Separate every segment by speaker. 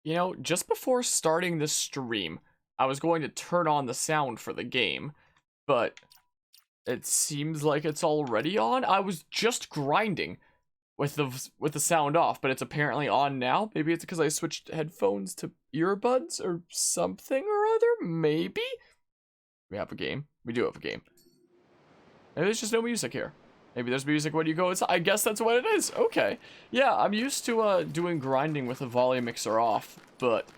Speaker 1: You know, just before starting this stream, I was going to turn on the sound for the game, but it seems like it's already on. I was just grinding with the sound off, but it's apparently on now. Maybe it's because I switched headphones to earbuds or something or other. Maybe we have a game. We do have a game. Maybe there's just no music here. Maybe there's music when you go inside. I guess that's what it is. Okay. Yeah, I'm used to doing grinding with the volume mixer off, but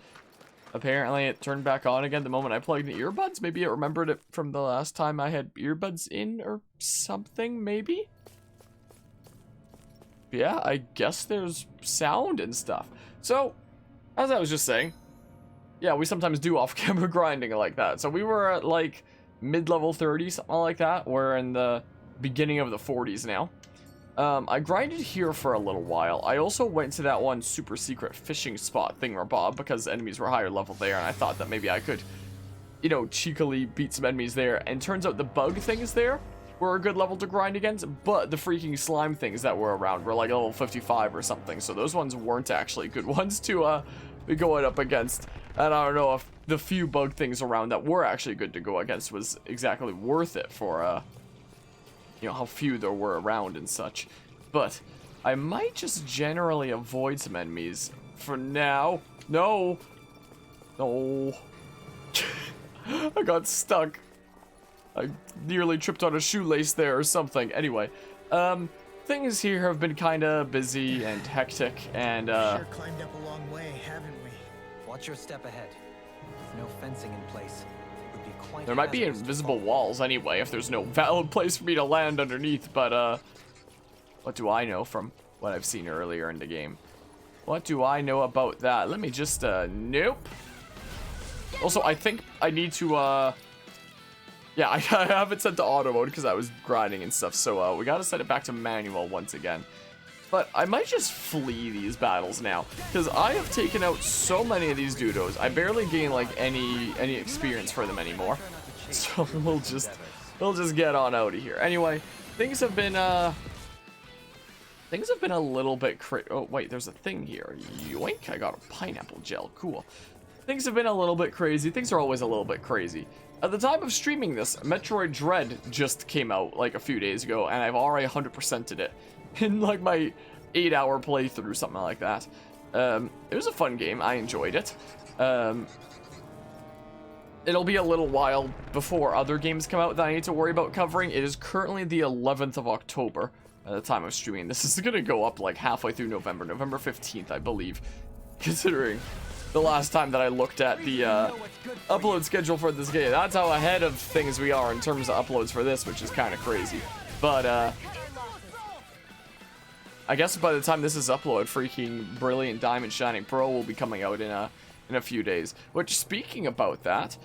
Speaker 1: apparently it turned back on again the moment I plugged in the earbuds. Maybe it remembered it from the last time I had earbuds in or something, maybe? Yeah, I guess there's sound and stuff. So, as I was just saying, yeah, we sometimes do off-camera grinding like that. So we were at like mid-level 30, something like that. We're in the beginning of the 40s now. I grinded here for a little while. I also went to that one super secret fishing spot thingamabob because enemies were higher level there, and I thought that maybe I could, you know, cheekily beat some enemies there. And turns out the bug things there were a good level to grind against, but the freaking slime things that were around were like level 55 or something. So those ones weren't actually good ones to be going up against. And I don't know if the few bug things around that were actually good to go against was exactly worth it for you know, how few there were around and such. But I might just generally avoid some enemies for now. No. No. I got stuck. I nearly tripped on a shoelace there or something. Anyway, things here have been kind of busy and hectic, and
Speaker 2: sure climbed up a long way, haven't we?
Speaker 3: Watch your step ahead. With no fencing in place, it would be quite
Speaker 1: there might be
Speaker 3: hazardous to
Speaker 1: invisible
Speaker 3: fall.
Speaker 1: walls anyway if there's no valid place for me to land underneath, but what do I know from what I've seen earlier in the game? What do I know about that? Let me just nope. Also, I think I need to yeah, I have it set to auto mode because I was grinding and stuff, so we gotta set it back to manual once again. But I might just flee these battles now, because I have taken out so many of these dudos. I barely gain like any experience for them anymore. So we'll just get on out of here. Anyway, things have been a little bit oh wait, there's a thing here. Yoink, I got a pineapple gel. Cool. Things have been a little bit crazy. Things are always a little bit crazy. At the time of streaming this, Metroid Dread just came out like a few days ago, and I've already 100%ed it in like my 8-hour playthrough, something like that. It was a fun game. I enjoyed it. It'll be a little while before other games come out that I need to worry about covering. It is currently the 11th of October at the time of streaming. This is going to go up like halfway through November, November 15th, I believe, considering the last time that I looked at the upload schedule for this game. That's how ahead of things we are in terms of uploads for this, which is kind of crazy. But I guess by the time this is uploaded, freaking Brilliant Diamond Shining Pearl will be coming out in a few days. Which, speaking about that,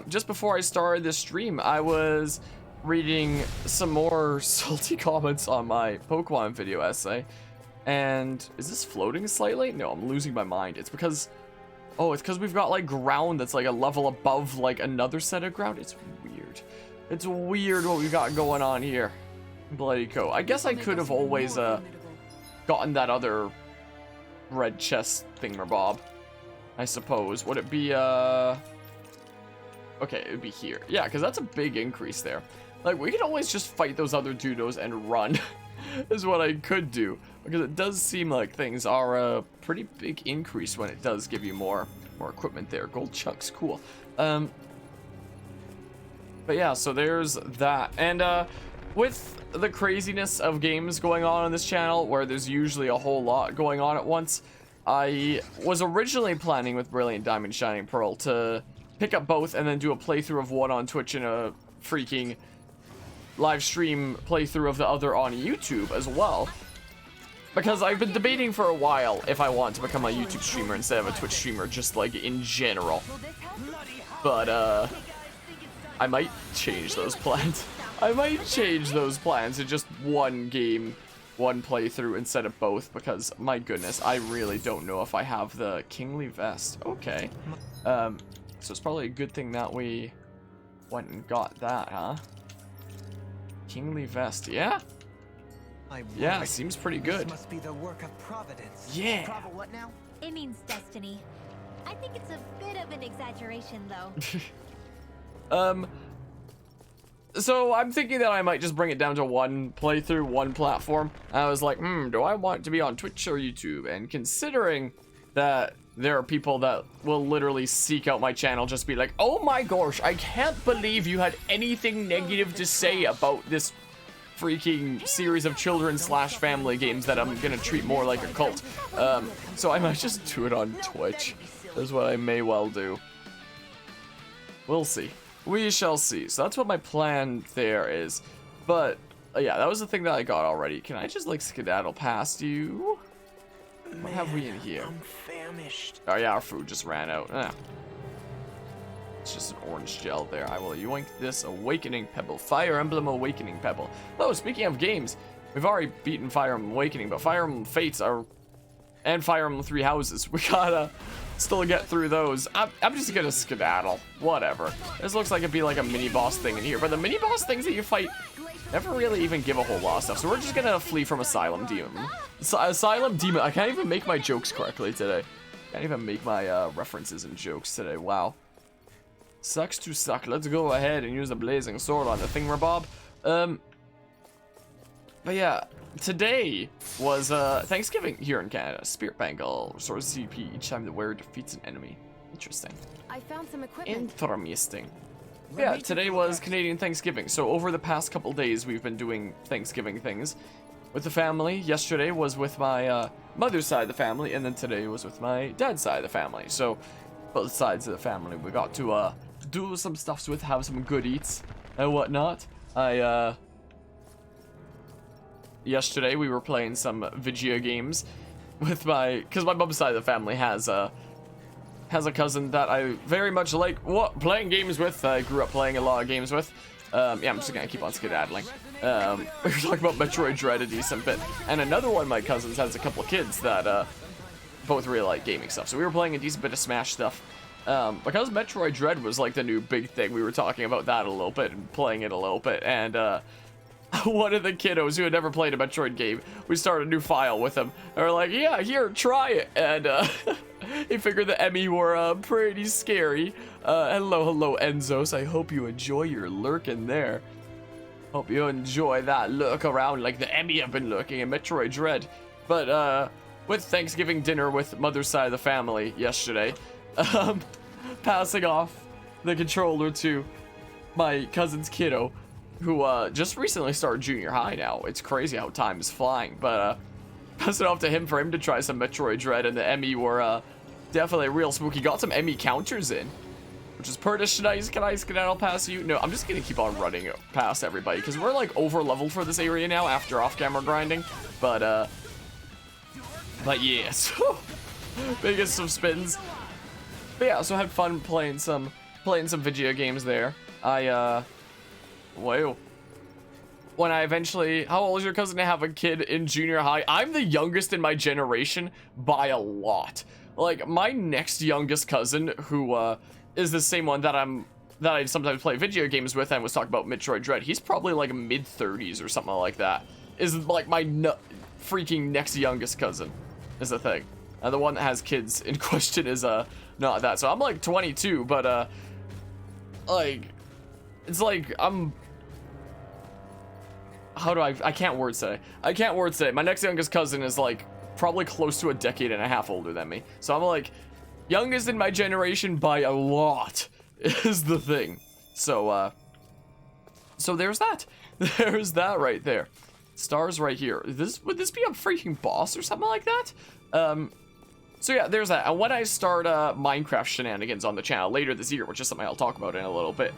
Speaker 1: just before I started this stream, I was reading some more salty comments on my Pokemon video essay. And is this floating slightly? No, I'm losing my mind. It's because... oh, it's because we've got, like, ground that's, like, a level above, like, another set of ground. It's weird. It's weird what we got going on here. Bloody coat. I guess I could have always, gotten that other red chest thingamabob, I suppose. Would it be, okay, it would be here. Yeah, because that's a big increase there. Like, we could always just fight those other dudos and run, is what I could do. Because it does seem like things are a pretty big increase when it does give you more equipment there. Gold chunks, cool. But yeah, so there's that. And with the craziness of games going on this channel, where there's usually a whole lot going on at once, I was originally planning with Brilliant Diamond Shining Pearl to pick up both and then do a playthrough of one on Twitch and a freaking live stream playthrough of the other on YouTube as well. Because I've been debating for a while if I want to become a YouTube streamer instead of a Twitch streamer, just like in general. But I might change those plans. I might change those plans to just one game, one playthrough instead of both, because my goodness, I really don't know if I have the Kingly Vest. Okay. So it's probably a good thing that we went and got that, huh? Kingly Vest, yeah? Yeah, seems pretty good.
Speaker 3: This must be the work of Providence.
Speaker 1: Yeah.
Speaker 2: What now?
Speaker 4: It means destiny. I think it's a bit of an exaggeration, though.
Speaker 1: So I'm thinking that I might just bring it down to one playthrough, one platform. I was like, do I want to be on Twitch or YouTube? And considering that there are people that will literally seek out my channel, just be like, oh my gosh, I can't believe you had anything negative to say about this freaking series of children/family games that I'm gonna treat more like a cult. So I might just do it on Twitch. That's what I may well do. We'll see. We shall see. So that's what my plan there is. But yeah, that was the thing that I got already. Can I just like skedaddle past you? What have we in here?
Speaker 2: I'm famished.
Speaker 1: Oh yeah, our food just ran out. It's just an orange gel there. I will yoink this Awakening Pebble. Fire Emblem Awakening Pebble. Oh, speaking of games, we've already beaten Fire Emblem Awakening, but Fire Emblem Fates are... and Fire Emblem Three Houses. We gotta still get through those. I'm just gonna skedaddle. Whatever. This looks like it'd be like a mini-boss thing in here, but the mini-boss things that you fight never really even give a whole lot of stuff, so we're just gonna flee from Asylum Demon. Asylum Demon. I can't even make my jokes correctly today. Can't even make my references and jokes today. Wow. Sucks to suck. Let's go ahead and use the blazing sword on the thingamabob. But yeah, today was Thanksgiving here in Canada. Spirit Bangle restores CP each time the wearer defeats an enemy. Interesting.
Speaker 4: I found some equipment.
Speaker 1: Interesting. Yeah, today was Canadian Thanksgiving. So over the past couple days, we've been doing Thanksgiving things with the family. Yesterday was with my mother's side of the family, and then today was with my dad's side of the family. So both sides of the family, we got to do some stuffs with, have some good eats and whatnot. Yesterday we were playing some video games with because my mom's side of the family has a cousin that I very much like playing games with. I grew up playing a lot of games with. Yeah, I'm just gonna keep on skedaddling. We were talking about Metroid Dread a decent bit, and another one of my cousins has a couple of kids that both really like gaming stuff. So we were playing a decent bit of Smash stuff. Because Metroid Dread was like the new big thing, we were talking about that a little bit and playing it a little bit, and one of the kiddos who had never played a Metroid game, we started a new file with him, and we're like, yeah, here, try it, and he figured the Emmy were pretty scary. Hello Enzos, I hope you enjoy your lurk in there. Hope you enjoy that look around like the Emmy have been looking in Metroid Dread. But with Thanksgiving dinner with mother's side of the family yesterday, passing off the controller to my cousin's kiddo, who just recently started junior high now. It's crazy how time is flying, but pass it off to him for him to try some Metroid Dread, and the Emmy were definitely real spooky. Got some Emmy counters in, which is pretty nice. Can I skedaddle past you? No, I'm just gonna keep on running past everybody because we're like over leveled for this area now after off-camera grinding. But yeah, so biggest of spins. But yeah, so I had fun playing some video games there. Wow. When I eventually, how old is your cousin to have a kid in junior high? I'm the youngest in my generation by a lot. Like my next youngest cousin, who is the same one that I sometimes play video games with and was talking about Metroid Dread. He's probably like mid-30s or something like that. Is like my freaking next youngest cousin is the thing. And the one that has kids in question is not that. So I'm like 22, but like it's like I'm I can't word say. My next youngest cousin is like probably close to a decade and a half older than me. So I'm like youngest in my generation by a lot is the thing. So so there's that. There's that right there. Stars right here. Would this be a freaking boss or something like that? So yeah, there's that. And when I start Minecraft shenanigans on the channel later this year, which is something I'll talk about in a little bit,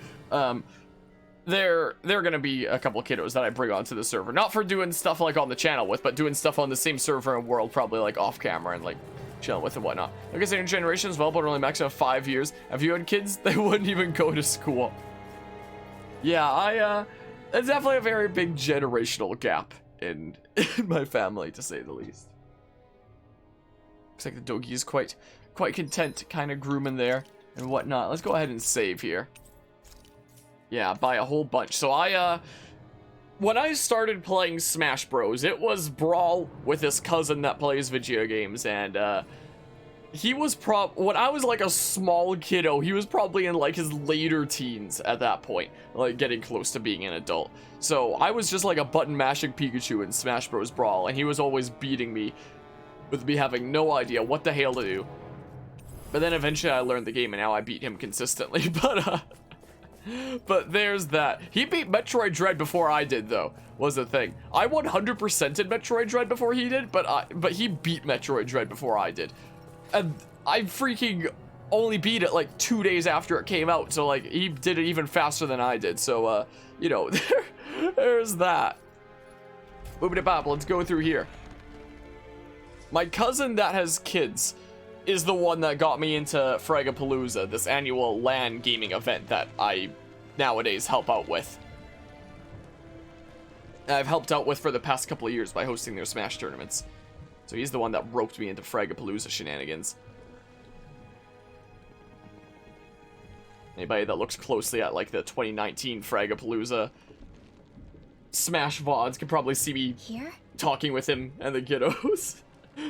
Speaker 1: there are gonna be a couple of kiddos that I bring onto the server, not for doing stuff like on the channel with, but doing stuff on the same server and world, probably like off camera and like chilling with and whatnot. Like I said, in generations, well, but only maximum 5 years. If you had kids, they wouldn't even go to school. Yeah, it's definitely a very big generational gap in my family, to say the least. Looks like the doggy is quite content, kind of grooming there and whatnot. Let's go ahead and save here. Yeah, by a whole bunch. So when I started playing Smash Bros, it was Brawl with his cousin that plays video games, and he was when I was like a small kiddo, he was probably in like his later teens at that point, like getting close to being an adult. So I was just like a button mashing Pikachu in Smash Bros. Brawl, and he was always beating me with me having no idea what the hell to do. But then eventually I learned the game, and now I beat him consistently. But there's that. He beat Metroid Dread before I did, though, was the thing. I 100%ed Metroid Dread before he did, but he beat Metroid Dread before I did. And I freaking only beat it like 2 days after it came out, so like he did it even faster than I did. So you know, there's that. Boopity bop, let's go through here. My cousin that has kids is the one that got me into Fragapalooza, this annual LAN gaming event that I nowadays help out with. I've helped out with for the past couple of years by hosting their Smash tournaments. So he's the one that roped me into Fragapalooza shenanigans. Anybody that looks closely at like the 2019 Fragapalooza Smash VODs can probably see me
Speaker 4: Here?
Speaker 1: talking with him and the kiddos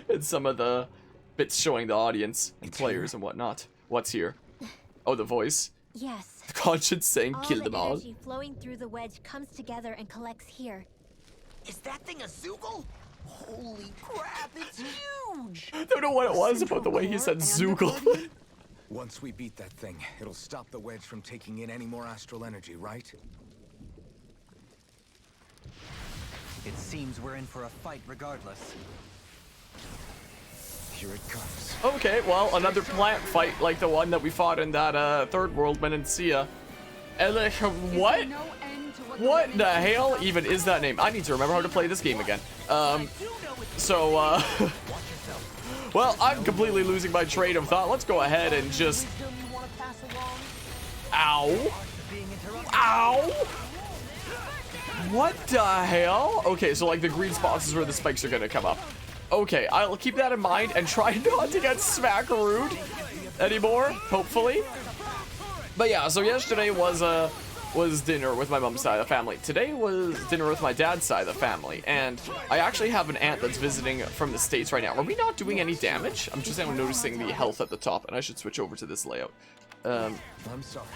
Speaker 1: and some of the bits showing the audience and players and whatnot. What's here? Oh, the voice.
Speaker 4: Yes.
Speaker 1: The conscience saying
Speaker 4: All
Speaker 1: kill
Speaker 4: the
Speaker 1: them all.
Speaker 4: energy flowing through the wedge comes together and collects here.
Speaker 5: Is that thing a Zoogle? Holy crap, it's huge!
Speaker 1: I don't know what it was about the way he said Zoogle.
Speaker 6: Once we beat that thing, it'll stop the wedge from taking in any more astral energy, right?
Speaker 3: It seems we're in for a fight regardless.
Speaker 6: Here it comes.
Speaker 1: Okay, well, another plant fight like the one that we fought in that third world Menancia. What? What the hell even is that name? I need to remember how to play this game again. Well, I'm completely losing my train of thought. Let's go ahead and just... Ow. Ow. What the hell? Okay, so like the green spots is where the spikes are gonna come up. Okay, I'll keep that in mind and try not to get smackarooed anymore, hopefully. But yeah, so yesterday was dinner with my mom's side of the family. Today was dinner with my dad's side of the family, and I actually have an aunt that's visiting from the States right now. Are we not doing any damage? I'm just now noticing the health at the top, and I should switch over to this layout.
Speaker 6: I'm sorry.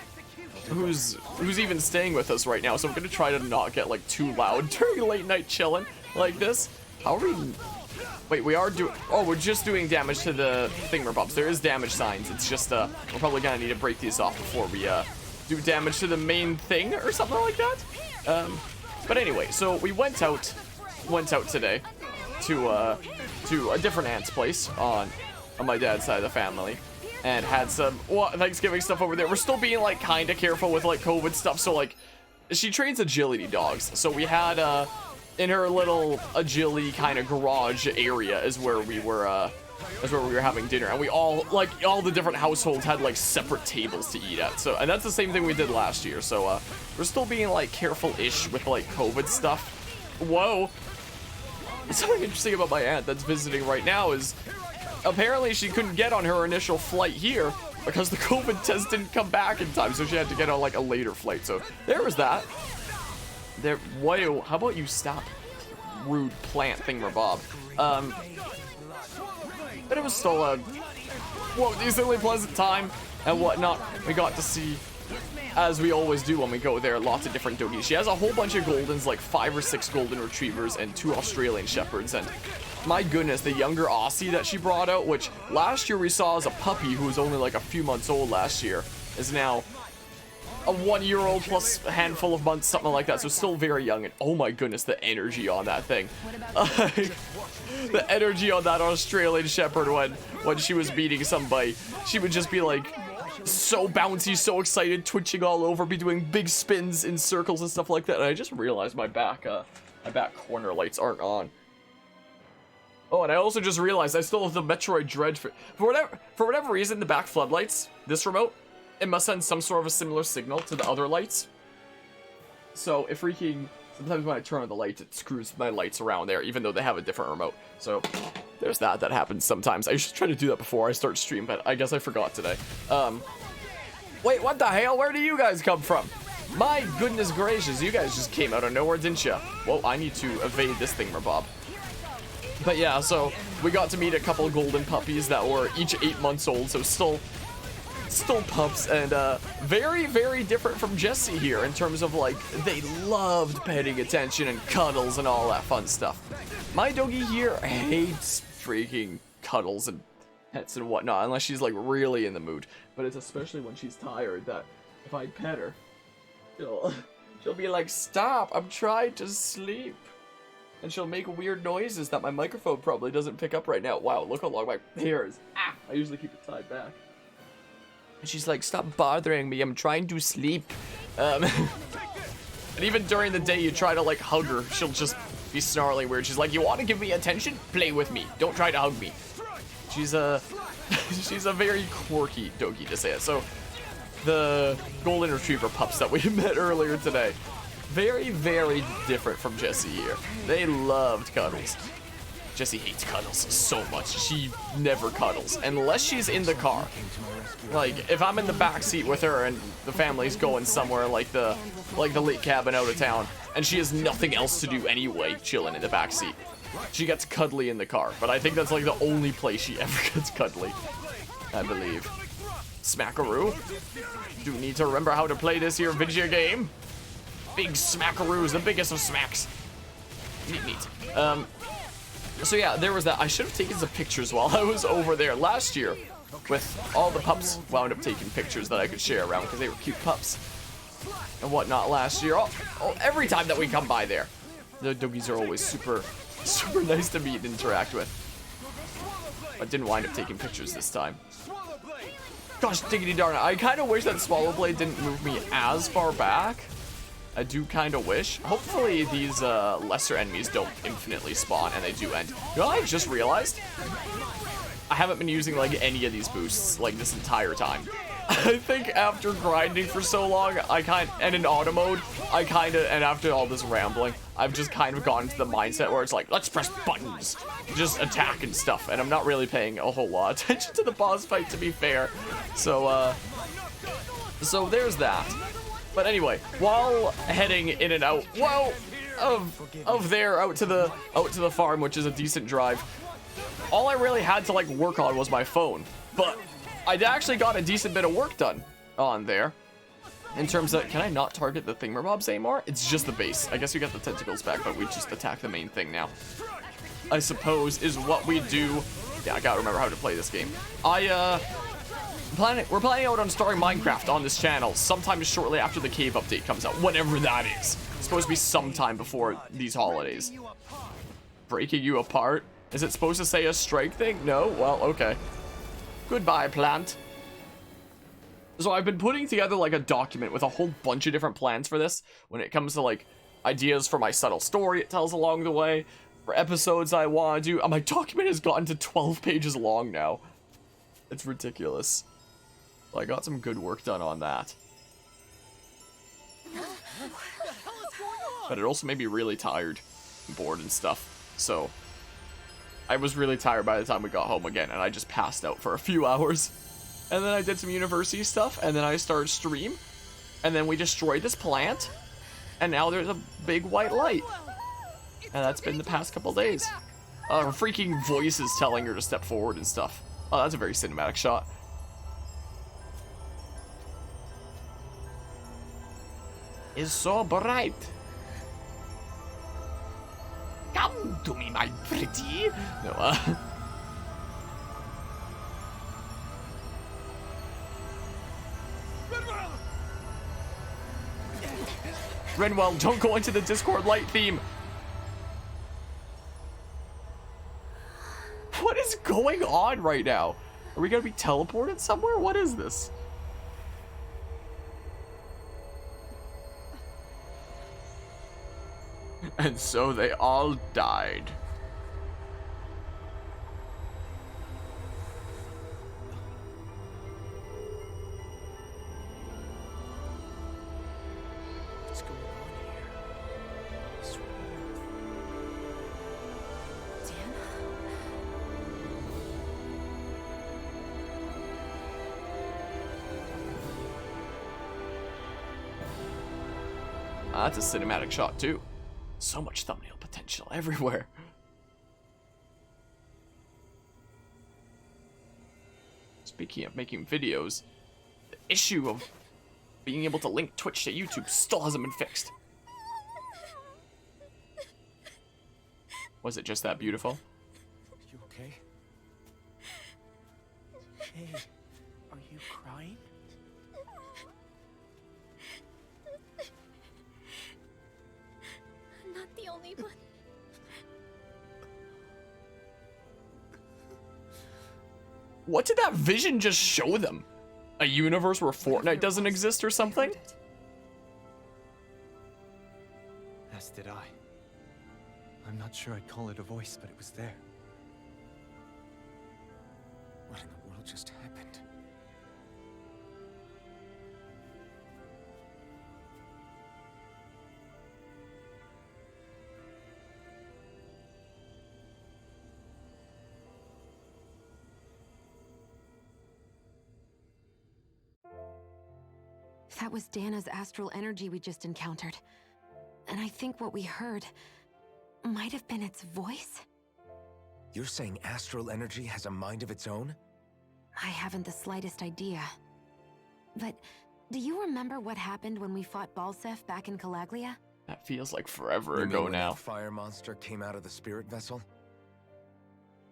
Speaker 1: Who's even staying with us right now, so I'm gonna try to not get like too loud during late night chilling like this. How are we... Wait, we are doing... Oh, we're just doing damage to the thingamabobs. There is damage signs. It's just, we're probably gonna need to break these off before we, do damage to the main thing or something like that. But anyway, so we went out today to a different aunt's place on my dad's side of the family and had some Thanksgiving stuff over there. We're still being like kind of careful with like COVID stuff, so like she trains agility dogs, so we had in her little agility kind of garage area is where we were having dinner, and we all the different households had like separate tables to eat at. So, and that's the same thing we did last year. So we're still being like careful-ish with like COVID stuff. Whoa. Something interesting about my aunt that's visiting right now is apparently she couldn't get on her initial flight here because the COVID test didn't come back in time, so she had to get on like a later flight. So there was that. There. Whoa. How about you stop, rude plant thingamabob? But it was still a decently pleasant time and whatnot. We got to see, as we always do when we go there, lots of different doggies. She has a whole bunch of Goldens, like 5 or 6 Golden Retrievers and 2 Australian Shepherds. And my goodness, the younger Aussie that she brought out, which last year we saw as a puppy who was only like a few months old last year, is now a 1-year-old plus a handful of months, something like that. So still very young. And oh my goodness, the energy on that thing. The energy on that Australian Shepherd when she was beating somebody, she would just be like so bouncy, so excited, twitching all over, be doing big spins in circles and stuff like that. And I just realized my back corner lights aren't on. Oh, and I also just realized I still have the Metroid Dread for whatever reason, the back floodlights, this remote, it must send some sort of a similar signal to the other lights. So if freaking sometimes when I turn on the lights, it screws my lights around there, even though they have a different remote. So there's that happens sometimes. I should try to do that before I start stream, but I guess I forgot today. Wait, what the hell? Where do you guys come from? My goodness gracious, you guys just came out of nowhere, didn't you? Well, I need to evade this thingamabob. But yeah, so We got to meet a couple golden puppies that were each 8 months old, so still pups, and very, very different from Jesse here in terms of, like, they loved petting attention and cuddles and all that fun stuff. My doggy here hates freaking cuddles and pets and whatnot unless she's, like, really in the mood. But it's especially when she's tired that if I pet her, she'll be like, stop, I'm trying to sleep. And she'll make weird noises that my microphone probably doesn't pick up right now. Wow, look how long my hair is. Ah, I usually keep it tied back. And she's like, stop bothering me, I'm trying to sleep. And even during the day, you try to, like, hug her, she'll just be snarling weird. She's like, you want to give me attention? Play with me. Don't try to hug me. She's a very quirky doggy, to say it. So, the golden retriever pups that we met earlier today, very, very different from Jesse here. They loved cuddles. Jesse hates cuddles so much. She never cuddles unless she's in the car. Like, if I'm in the back seat with her and the family's going somewhere like the lake cabin out of town, and she has nothing else to do anyway, chilling in the back seat, she gets cuddly in the car. But I think that's like the only place she ever gets cuddly, I believe. Smackaroo. Do need to remember how to play this here video game. Big smackaroos, the biggest of smacks. Neat. So yeah, there was that. I should have taken some pictures while I was over there last year with all the pups. Wound up taking pictures that I could share around because they were cute pups and whatnot last year. Every time that we come by there, the doggies are always super nice to meet and interact with. I didn't wind up taking pictures this time. Gosh, diggity darn it. I kind of wish that Swallow Blade didn't move me as far back. I do kind of wish. Hopefully these lesser enemies don't infinitely spawn and they do end. You know what I just realized? I haven't been using like any of these boosts like this entire time. I think after grinding for so long, and in auto mode, and after all this rambling, I've just kind of gone into the mindset where it's like, let's press buttons, just attack and stuff, and I'm not really paying a whole lot of attention to the boss fight, to be fair. So there's that. But anyway, while heading in and out, of there out to the farm, which is a decent drive, all I really had to like work on was my phone. But I actually got a decent bit of work done on there. In terms of, can I not target the thingamabobs anymore? It's just the base. I guess we got the tentacles back, but we just attack the main thing now, I suppose, is what we do. Yeah, I gotta remember how to play this game. We're planning out on starting Minecraft on this channel sometime shortly after the cave update comes out, whenever that is. It's supposed to be sometime before these holidays. Breaking you apart? Is it supposed to say a strike thing? No? Well, okay. Goodbye, plant. So I've been putting together like a document with a whole bunch of different plans for this when it comes to like ideas for my subtle story it tells along the way, for episodes I want to do. My document has gotten to 12 pages long now. It's ridiculous. Well, I got some good work done on that. But it also made me really tired and bored and stuff. So I was really tired by the time we got home again, and I just passed out for a few hours. And then I did some university stuff, and then I started stream, and then we destroyed this plant, and now there's a big white light. And that's been the past couple days. Freaking voices telling her to step forward and stuff. Oh, that's a very cinematic shot. Is so bright. Come to me, my pretty. No, Renwell, don't go into the Discord light theme. What is going on right now? Are we gonna be teleported somewhere? What is this? And so they all died.
Speaker 2: What's going on here? I swear.
Speaker 1: That's a cinematic shot too. So much thumbnail potential everywhere. Speaking of making videos, the issue of being able to link Twitch to YouTube still hasn't been fixed. Was it just that beautiful?
Speaker 6: You okay?
Speaker 2: Hey, are you crying?
Speaker 4: I'm not the only one.
Speaker 1: What did that vision just show them? A universe where Fortnite doesn't exist or something?
Speaker 3: As did I. I'm not sure I'd call it a voice, but it was there.
Speaker 6: What in the world just happened?
Speaker 7: That was Dana's astral energy we just encountered. And I think what we heard might have been its voice?
Speaker 6: You're saying astral energy has a mind of its own?
Speaker 7: I haven't the slightest idea. But do you remember what happened when we fought Balsef back in Calaglia?
Speaker 1: That feels like forever
Speaker 6: You
Speaker 1: ago
Speaker 6: mean when
Speaker 1: now.
Speaker 6: that fire monster came out of the spirit vessel?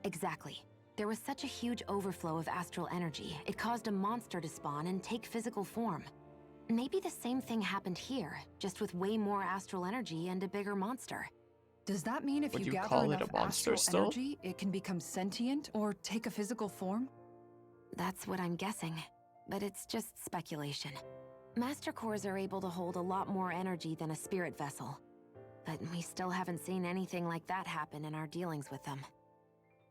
Speaker 7: Exactly. There was such a huge overflow of astral energy, it caused a monster to spawn and take physical form. Maybe the same thing happened here, just with way more astral energy and a bigger monster.
Speaker 8: Does that mean if
Speaker 1: Would
Speaker 8: you
Speaker 1: you
Speaker 8: gather
Speaker 1: call it
Speaker 8: enough
Speaker 1: a monster
Speaker 8: astral
Speaker 1: still?
Speaker 8: energy, it can become sentient or take a physical form?
Speaker 7: That's what I'm guessing, but it's just speculation. Master cores are able to hold a lot more energy than a spirit vessel, but we still haven't seen anything like that happen in our dealings with them.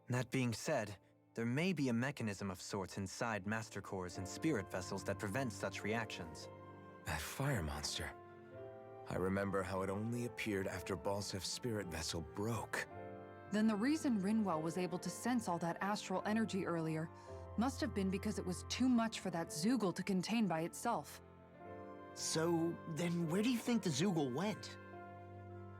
Speaker 3: That being said, there may be a mechanism of sorts inside master cores and spirit vessels that prevents such reactions.
Speaker 6: That fire monster. I remember how it only appeared after Balsef's spirit vessel broke.
Speaker 8: Then the reason Rinwell was able to sense all that astral energy earlier must have been because it was too much for that Zoogle to contain by itself.
Speaker 5: So, then where do you think the Zoogle went?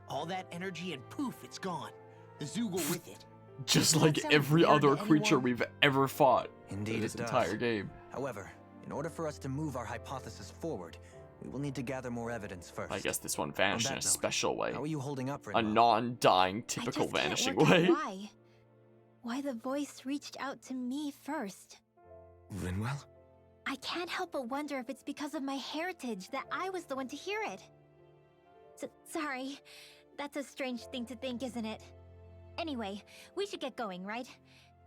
Speaker 5: All that energy and poof, it's gone. The Zoogle with it.
Speaker 1: Just
Speaker 5: Does
Speaker 1: like
Speaker 5: that sound
Speaker 1: every
Speaker 5: weird
Speaker 1: other
Speaker 5: to
Speaker 1: creature
Speaker 5: anyone?
Speaker 1: we've ever fought
Speaker 3: Indeed
Speaker 1: in this
Speaker 3: it does.
Speaker 1: entire game.
Speaker 3: However, in order for us to move our hypothesis forward, we will need to gather more evidence first.
Speaker 1: I guess this one vanished in a
Speaker 3: that note,
Speaker 1: special way.
Speaker 3: How are you holding up,
Speaker 1: A
Speaker 3: Rinwell?
Speaker 1: non-dying,
Speaker 4: I
Speaker 1: typical
Speaker 4: just can't
Speaker 1: vanishing
Speaker 4: work out
Speaker 1: way.
Speaker 4: Why the voice reached out to me first?
Speaker 6: Rinwell?
Speaker 4: I can't help but wonder if it's because of my heritage that I was the one to hear it. Sorry. That's a strange thing to think, isn't it? Anyway, we should get going, right?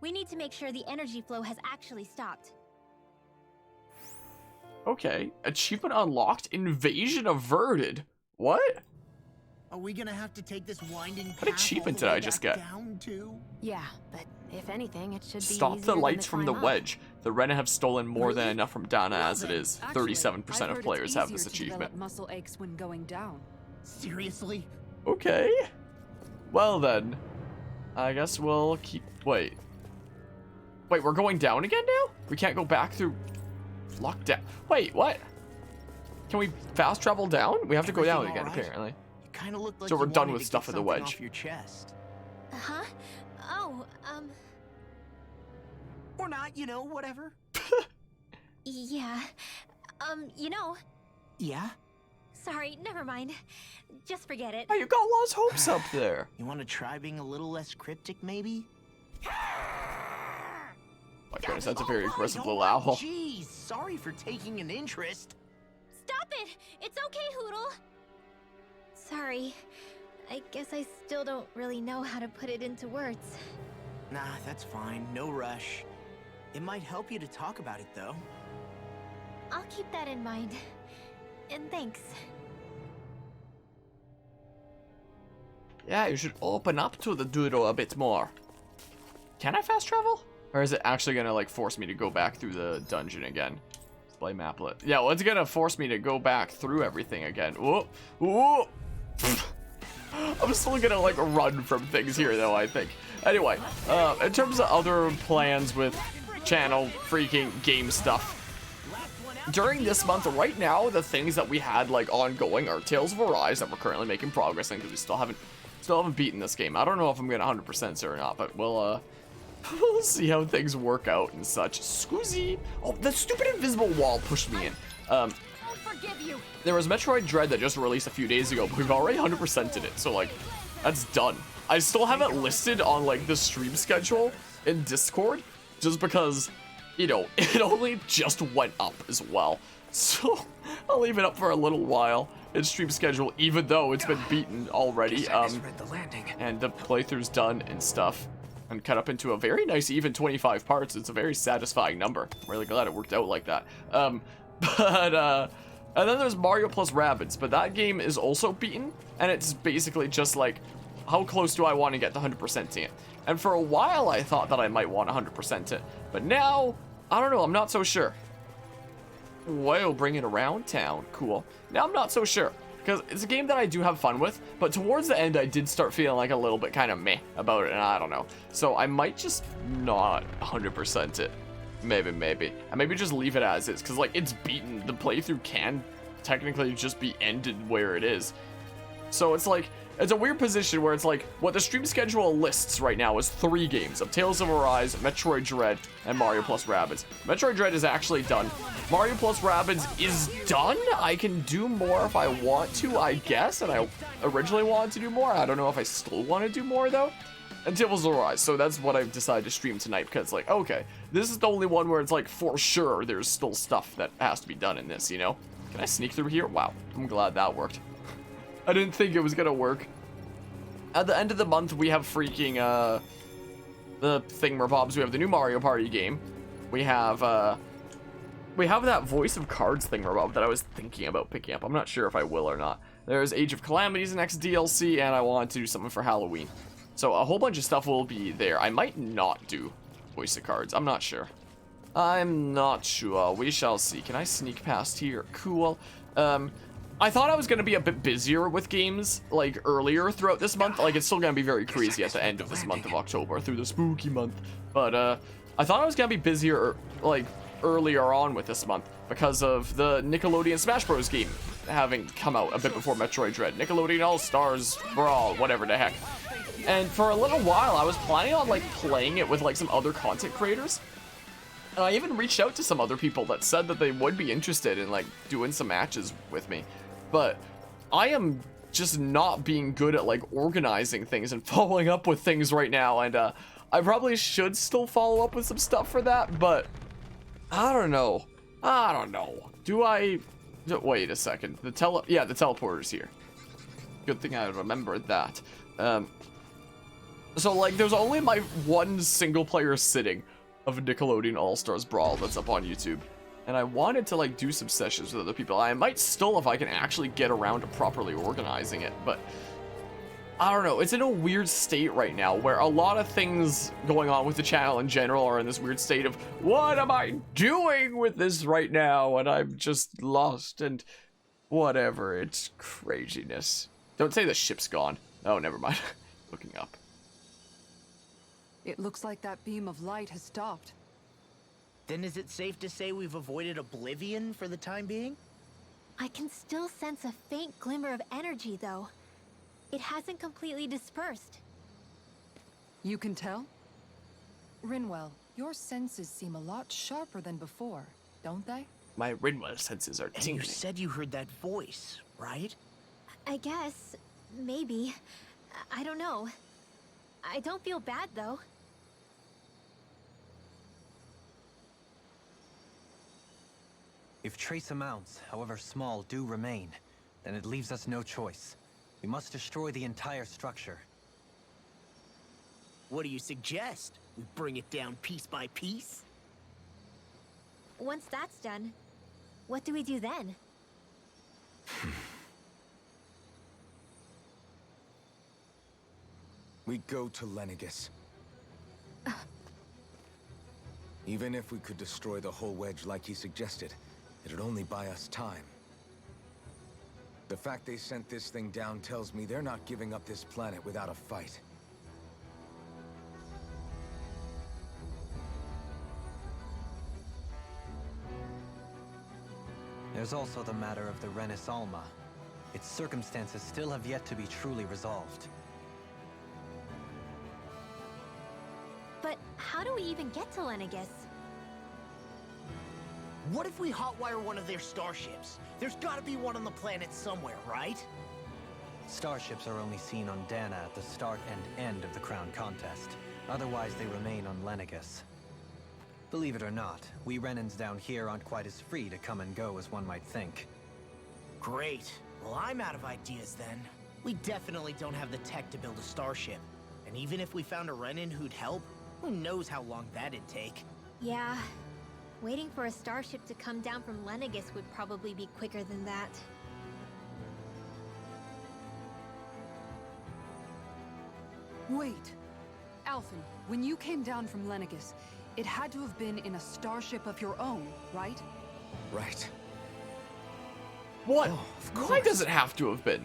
Speaker 4: We need to make sure the energy flow has actually stopped.
Speaker 1: Okay. Achievement unlocked. Invasion averted. What?
Speaker 5: Are we gonna have to take this winding
Speaker 1: What
Speaker 5: path all
Speaker 1: achievement
Speaker 5: the
Speaker 1: did
Speaker 5: way
Speaker 1: I just
Speaker 5: back
Speaker 1: get?
Speaker 5: down to?
Speaker 7: Yeah, but if anything, it should be
Speaker 1: Stop
Speaker 7: easier
Speaker 1: the
Speaker 7: than
Speaker 1: lights from the
Speaker 7: climb up.
Speaker 1: wedge. The Rena have stolen more than
Speaker 5: Really?
Speaker 1: enough from Dana
Speaker 5: Well
Speaker 1: as it
Speaker 5: then,
Speaker 1: is.
Speaker 8: Actually,
Speaker 1: 37%
Speaker 8: I've
Speaker 1: of
Speaker 8: heard
Speaker 1: players
Speaker 8: it's
Speaker 1: have
Speaker 8: easier
Speaker 1: this
Speaker 8: to
Speaker 1: achievement.
Speaker 8: develop muscle aches when going down.
Speaker 5: Seriously?
Speaker 1: Okay. Well then. I guess we'll keep... Wait. Wait, we're going down again now? We can't go back through... Lockdown. Wait, what? Can we fast travel down? We have to go down
Speaker 5: Everything
Speaker 1: again,
Speaker 5: all right?
Speaker 1: apparently.
Speaker 5: You kind of look like
Speaker 1: So
Speaker 5: you
Speaker 1: we're done
Speaker 5: wanted
Speaker 1: with
Speaker 5: to
Speaker 1: stuff
Speaker 5: get
Speaker 1: in the
Speaker 5: something
Speaker 1: wedge.
Speaker 5: off your chest.
Speaker 4: Huh? Oh,
Speaker 5: Or not, you know, whatever.
Speaker 4: yeah. You know,
Speaker 5: Yeah?
Speaker 4: sorry, never mind. Just forget it.
Speaker 1: Oh, you got lost hopes up there.
Speaker 5: You want to try being a little less cryptic, maybe?
Speaker 1: My goodness, that's a very aggressive
Speaker 5: All
Speaker 1: little
Speaker 5: right,
Speaker 1: owl.
Speaker 5: Jeez, sorry for taking an interest.
Speaker 4: Stop it! It's okay, Hoodle! Sorry. I guess I still don't really know how to put it into words.
Speaker 5: Nah, that's fine. No rush. It might help you to talk about it, though.
Speaker 4: I'll keep that in mind. And thanks.
Speaker 1: Yeah, you should open up to the doodle a bit more. Can I fast travel? Or is it actually gonna like force me to go back through the dungeon again? Display maplet. Yeah, well, it's gonna force me to go back through everything again. Whoa, whoa. I'm still gonna like run from things here though, I think. Anyway, in terms of other plans with channel freaking game stuff, during this month right now, the things that we had like ongoing are Tales of Arise that we're currently making progress in because we still haven't beaten this game. I don't know if I'm gonna 100% or not, but we'll we'll see how things work out and such. Scoozy. Oh, the stupid invisible wall pushed me in. There was Metroid Dread that just released a few days ago, but we've already 100%ed it, so like, that's done. I still have it listed on like the stream schedule in Discord, just because, you know, it only just went up as well. So I'll leave it up for a little while in stream schedule, even though it's been beaten already. And the playthrough's done and stuff, and cut up into a very nice even 25 parts. It's a very satisfying number. I'm really glad it worked out like that. And then there's Mario plus Rabbids, but that game is also beaten, and it's basically just like, how close do I want to get to 100%ing it? And for a while, I thought that I might want 100% it, but now, I don't know, I'm not so sure. Whoa, bring it around town, cool. Now I'm not so sure, because it's a game that I do have fun with, but towards the end, I did start feeling like a little bit kind of meh about it, and I don't know. So I might just not 100% it. Maybe. And maybe just leave it as is, because, like, it's beaten. The playthrough can technically just be ended where it is. So it's like, it's a weird position where it's like, what the stream schedule lists right now is 3 games of Tales of Arise, Metroid Dread, and Mario plus Rabbids. Metroid Dread is actually done. Mario plus Rabbids is done. I can do more if I want to, I guess, and I originally wanted to do more. I don't know if I still want to do more, though. And Tales of Arise, so that's what I've decided to stream tonight, because, like, okay, this is the only one where it's like, for sure, there's still stuff that has to be done in this, you know? Can I sneak through here? Wow, I'm glad that worked. I didn't think it was gonna work. At the end of the month, we have freaking, the thingamabobs. We have the new Mario Party game. We have that Voice of Cards thingamabob that I was thinking about picking up. I'm not sure if I will or not. There's Age of Calamity's next DLC, and I wanted to do something for Halloween. So a whole bunch of stuff will be there. I might not do Voice of Cards. I'm not sure. I'm not sure. We shall see. Can I sneak past here? Cool. I thought I was going to be a bit busier with games, like, earlier throughout this month. Like, it's still going to be very crazy at the end of this month of October, through the spooky month. But, I thought I was going to be busier, like, earlier on with this month because of the Nickelodeon Smash Bros. Game having come out a bit before Metroid Dread. Nickelodeon All-Stars Brawl, whatever the heck. And for a little while, I was planning on, like, playing it with, like, some other content creators. And I even reached out to some other people that said that they would be interested in, like, doing some matches with me. But I am just not being good at, like, organizing things and following up with things right now. And, I probably should still follow up with some stuff for that, but I don't know. Do I... Wait a second. The teleporter's here. Good thing I remembered that. So, like, there's only my one single-player sitting of Nickelodeon All-Stars Brawl that's up on YouTube. And I wanted to, like, do some sessions with other people. I might still if I can actually get around to properly organizing it, but I don't know. It's in a weird state right now where a lot of things going on with the channel in general are in this weird state of, what am I doing with this right now? And I'm just lost and whatever. It's craziness. Don't say the ship's gone. Oh, never mind. Looking up.
Speaker 8: It looks like that beam of light has stopped.
Speaker 5: Then is it safe to say we've avoided oblivion for the time being?
Speaker 4: I can still sense a faint glimmer of energy, though. It hasn't completely dispersed.
Speaker 8: You can tell? Rinwell, your senses seem a lot sharper than before, don't they?
Speaker 1: My Rinwell senses are
Speaker 5: And you
Speaker 1: tingling.
Speaker 5: said you heard that voice, right?
Speaker 4: I guess. Maybe. I don't know. I don't feel bad, though.
Speaker 3: If trace amounts, however small, do remain, then it leaves us no choice. We must destroy the entire structure.
Speaker 5: What do you suggest? We bring it down piece by piece?
Speaker 4: Once that's done, what do we do then?
Speaker 6: We go to Lenegus. Even if we could destroy the whole wedge like he suggested, it'd only buy us time. The fact they sent this thing down tells me they're not giving up this planet without a fight.
Speaker 3: There's also the matter of the Renis Alma. Its circumstances still have yet to be truly resolved.
Speaker 4: But how we even get to Lenegis?
Speaker 5: What if we hotwire one of their starships? There's gotta be one on the planet somewhere, right?
Speaker 3: Starships are only seen on Dana at the start and end of the Crown Contest. Otherwise, they remain on Lenegis. Believe it or not, we Renans down here aren't quite as free to come and go as one might think.
Speaker 5: Great. Well, I'm out of ideas then. We definitely don't have the tech to build a starship. And even if we found a Renan who'd help, who knows how long that'd take.
Speaker 4: Yeah. Waiting for a starship to come down from Lenegis would probably be quicker than that.
Speaker 8: Wait. Alphen, when you came down from Lenegis, it had to have been in a starship of your own, right?
Speaker 6: Right.
Speaker 1: What?
Speaker 6: Oh, of
Speaker 1: Why
Speaker 6: course.
Speaker 1: does it have to have been?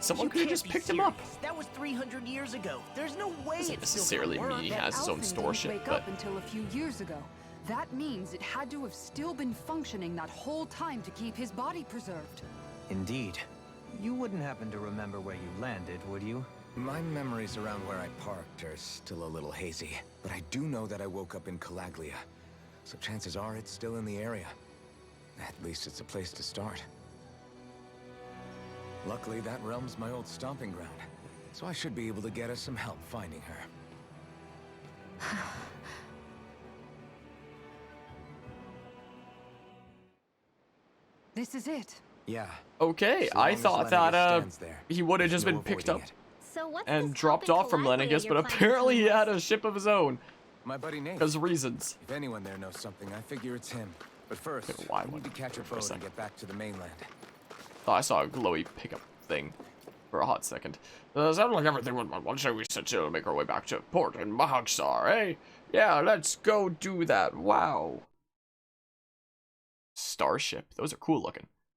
Speaker 1: Someone
Speaker 5: You
Speaker 1: could have
Speaker 5: can't
Speaker 1: just
Speaker 5: be
Speaker 1: picked him up.
Speaker 5: serious. That was 300 years ago. There's no way
Speaker 1: Doesn't
Speaker 5: it's still gonna
Speaker 1: necessarily
Speaker 5: work.
Speaker 1: mean he
Speaker 8: That
Speaker 1: has his own
Speaker 8: Alphen
Speaker 1: starship,
Speaker 8: didn't wake
Speaker 1: but
Speaker 8: up until a few years ago. That means it had to have still been functioning that whole time to keep his body preserved.
Speaker 3: Indeed. You wouldn't happen to remember where you landed, would you?
Speaker 6: My memories around where I parked are still a little hazy, but I do know that I woke up in Calaglia, so chances are it's still in the area. At least it's a place to start. Luckily, that realm's my old stomping ground, so I should be able to get us some help finding her.
Speaker 8: This is it.
Speaker 6: Yeah.
Speaker 1: okay,
Speaker 6: so long
Speaker 1: I
Speaker 6: as
Speaker 1: thought
Speaker 6: Lenegis
Speaker 1: that
Speaker 6: stands there,
Speaker 1: he would have
Speaker 6: there's
Speaker 1: just
Speaker 6: no
Speaker 1: been picked
Speaker 6: avoiding
Speaker 1: up
Speaker 6: it.
Speaker 4: So what's
Speaker 1: and
Speaker 4: this
Speaker 1: dropped
Speaker 4: help in
Speaker 1: off from
Speaker 4: Calaglia
Speaker 1: Lenegis,
Speaker 4: you're
Speaker 1: but
Speaker 4: planning to
Speaker 1: apparently he
Speaker 4: tell
Speaker 1: had
Speaker 4: us?
Speaker 1: a ship of his own
Speaker 6: My buddy Nate.
Speaker 1: because of reasons.
Speaker 6: If anyone there knows something, I figure it's him. But first,
Speaker 1: Okay, why
Speaker 6: I need
Speaker 1: would-
Speaker 6: to catch a
Speaker 1: for a
Speaker 6: boat
Speaker 1: sec.
Speaker 6: and get back to the mainland.
Speaker 1: Thought I saw a glowy pickup thing for a hot second. Sounded like everything went well. So we set sail to make our way back to port in Mahagsar, eh? Yeah, let's go do that. Wow. Starship. Those are cool looking.